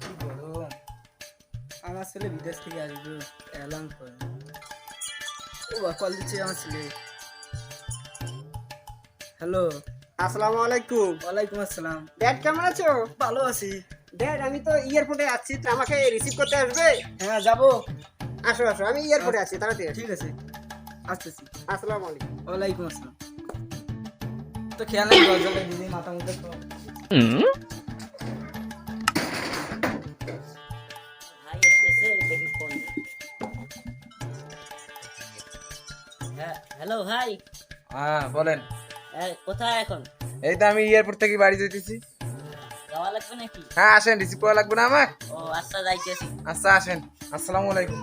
কি গরম। আমার ছেলে বিদেশ থেকে আসবে, এলাম করে। ও কল দিচ্ছে আমার ছেলে। হ্যালো। আসসালামু আলাইকুম। ওয়ালাইকুম আসসালাম। ড্যাড কেমন আছো? ভালো আছি। ড্যাড আমি তো এয়ারপোর্টে আছি, তো আমাকে রিসিভ করতে আসবে? হ্যাঁ যাবো। আসো আসো, আমি এয়ারপোর্টে আছি, তাড়াতাড়ি আসো। ঠিক আছে, আসতেছি। আসসালামু আলাইকুম। ওয়ালাইকুম আসসালাম। তো খেয়াল নেই, দরজাটা দিদি মাথা মুখে তো। ভাই এসেছে, দেখি ফোন। হ্যাঁ হ্যালো ভাই। হ্যাঁ বলেন। কোথায় এখন? এই তো আমি এয়ারপোর্ট থেকে বাড়ি যেতেছি। যাওয়া লাগবে নাকি? হ্যাঁ আসেন, রিসিভ করা লাগবে না আমার? ও আচ্ছা, যাইতেছি। আচ্ছা আসেন। আসসালামু আলাইকুম।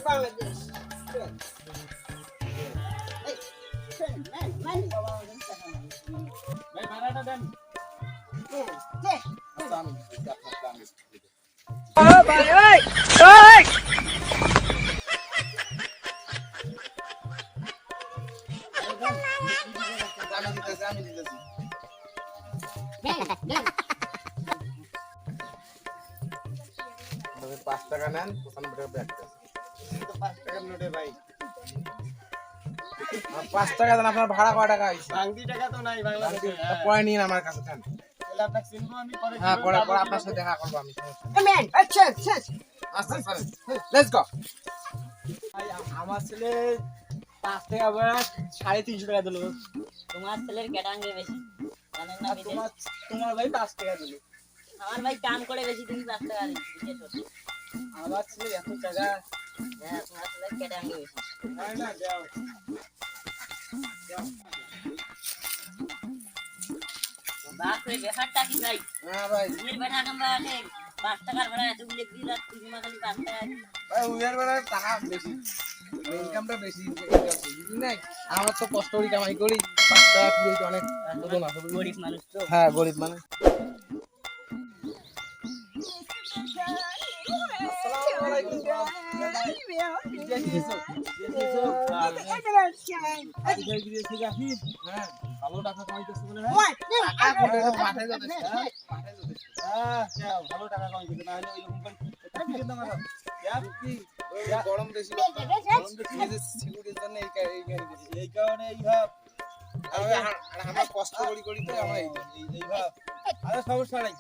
বাংলাদেশ। ৳5 নেন, 95 টাকা ব্যাক দেন। 5 টাকার নোটে ভাই। 5 টাকা দেন, আপনার ভাড়া কয় টাকা আইছে? বাংলা টাকা তো নাই বাংলাদেশে। পরে নিন আমার কাছে দেন। তাহলে আপনাকে চিনবো আমি পরে। হ্যাঁ পরে পরে আপনার সাথে দেখা করবো আমি। ম্যান, আচ্ছা আচ্ছা। আচ্ছা চলেন, লেটস গো। আমার ছেলে 5 টাকা ভাড়া 350 টাকা দিল। তোমার ছেলের ক্যাটাঙ্গে বেশি, জানেন না? আর তোমার তোমার ভাই 5 টাকা দিল। আমার ভাই কাম করে বেশি, তুমি 5 টাকা দিতে হতো। আমার ছেলে এত টাকা। হ্যাঁ, তোমার ছেলের ক্যাটাঙ্গে বেশি। হয় না, যাও। বাপরে, ব্যাপারটা কি ভাই? হ্যাঁ ভাই, তুমি বেটা কামবা আছে 5 টাকার ভাড়া এতগুলো দিন রাত তুমি খালি 5 টাকা দিই। ভাই উইয়ার বেলার টাকা বেশি, ইনকামটা বেশি। বুঝলি নাই, আমার তো কষ্ট করি কামাই করি, 5 টাকা পুরোই তো অনেক ছোট না। গরিব মানুষ তো। হ্যাঁ গরিব মানুষ। হ্যাঁ ভালো টাকা কামাইতেছে বলে পাঠাই যাচ্ছে। ভালো টাকা কামাইতে না হলে ওইরকম করে টিকিট দাম আর গরম বেশি, সিকিউরিটির জন্য এই কারণে এই ভাব। আমরা কষ্ট করি করি তো আমরা এই ভাব। আরে সমস্যা নাই।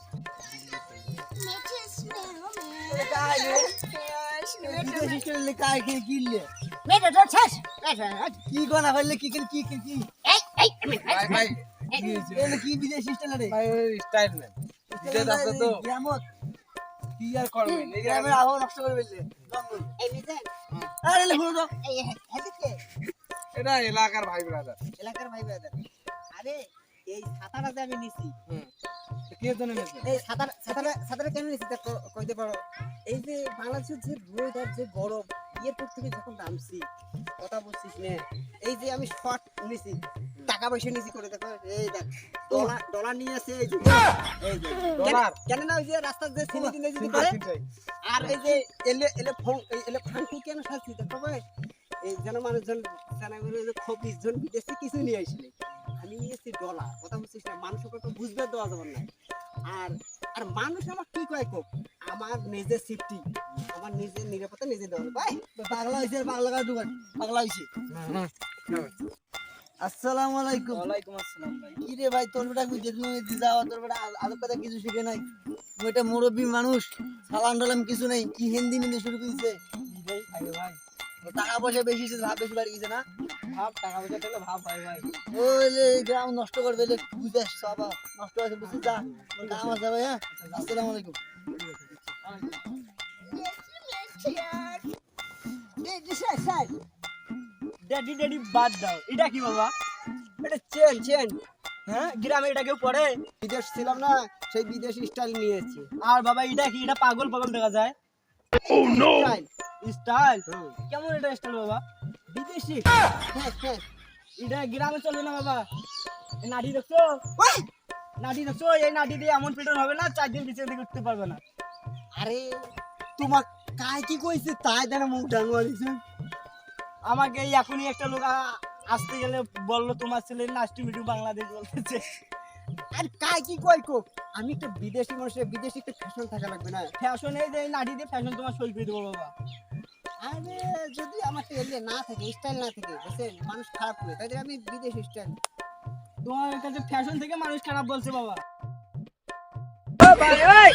কি গনা ফেললে কি কি কি কি ভাই ভাই কি বিদেশি স্টাইল ভাই ওই স্টাইল নেই, বিদেশ আছে তো গ্রামত কি আর করবেন। এই গ্রামের আবহাওয়া নষ্ট করে ফেলছে জঙ্গল। আরে লে শুনো তো এটা এলাকার ভাই ব্রাদার। এলাকার ভাই ব্রাদার। আরে এই ছাতাটা যে আমি নিছি, কে জন্য নেছে? এই ছাতাটা কেন নিছি তা কইতে পারো? এই যে বাংলাদেশের যে রোদ আর যে গরম, এয়ারপোর্ট থেকে যখন নামছি, কথা বলছিস না, এই যে আমি শর্ট নিছি, টাকা পয়সা নিছি করে দেখো, এই দেখ ডলার নিয়ে আছে, এই যে ডলার? কেন না ওই যে রাস্তার যে সিনে কিনে যদি করে, আর এই যে এলে ফান্টু কেন সাজছি দেখো ভাই, এই যেন মানুষজন জানা গেল যে 25 জন বিদেশে কিছু নিয়ে আসলে, আমি নিয়েছি ডলার। কথা বলছিস না, মানুষকে তো বুঝতে দেওয়া যাবে না। আর আর মানুষ আমার কি কয় কোক, আমার নিজের সেফটি, আমার নিজের নিরাপত্তা নিজে দেওয়া ভাই। পাগলা হয়েছে, পাগলা কার দোকান পাগলা হয়েছে। আসসালামু আলাইকুম। ওয়ালাইকুম আসসালাম ভাই। কি রে ভাই, তোর বেটা বুঝে তুমি যাওয়া, তোর বেটা আদব কথা কিছু শিখে নাই। তুই এটা মুরব্বী মানুষ, সালাম টালাম কিছু নেই, কি হিন্দি মিন্দি শুরু করেছে। ভাই ভাই টাকা পয়সা বেশি ছিল, ভাব বেশি বাড়ি গেছে না। ভাব, টাকা পয়সা থাকলে ভাব ভাই ভাই। ওই যে গ্রাম নষ্ট করবে, বুঝে আসছো আবার নষ্ট হয়েছে, বুঝছিস যা কাম আছে ভাই। হ্যাঁ, আসসালামু আলাইকুম। ড্যাডি ড্যাডি বাদ দাও, এটা কি বাবা? এটা চেন চেন, হ্যাঁ, গ্রামে এটা কেউ পড়ে? বিদেশ ছিলাম না, সেই বিদেশি স্টাইল নিয়ে এসেছি। আর বাবা এটা কি? এটা পাগল পাগল দেখা যায়। স্টাইল স্টাইল কেমন? এটা স্টাইল বাবা? বিদেশি। এটা গ্রামে চলবে না বাবা। এই নাড়ি দেখছো? নাড়ি দেখছো? এই নাড়ি দিয়ে এমন পেটন হবে না, 4 দিন বিছানা থেকে উঠতে পারবে না। আরে তোমার কাই কি কইছে তাই জানা মুখ ডাঙ্গা দিছে। আমাকে এই এখনই একটা লোক আসতে গেলে বললো তোমার ছেলে নাস্টি মিটু বাংলাদেশ বলতেছে। আর কাই কি কই কো আমি একটা বিদেশি মানুষের বিদেশি একটা ফ্যাশন থাকা লাগবে না। ফ্যাশন এই যে এই নাটি দিয়ে ফ্যাশন তোমার শরীর করে দেবো বাবা। আরে যদি আমার তেলে না থাকে স্টাইল না থাকে বুঝছেন মানুষ খারাপ করে তাই আমি বিদেশি স্টাইল। তোমার কাছে ফ্যাশন থেকে মানুষ খারাপ বলছে বাবা। ভাই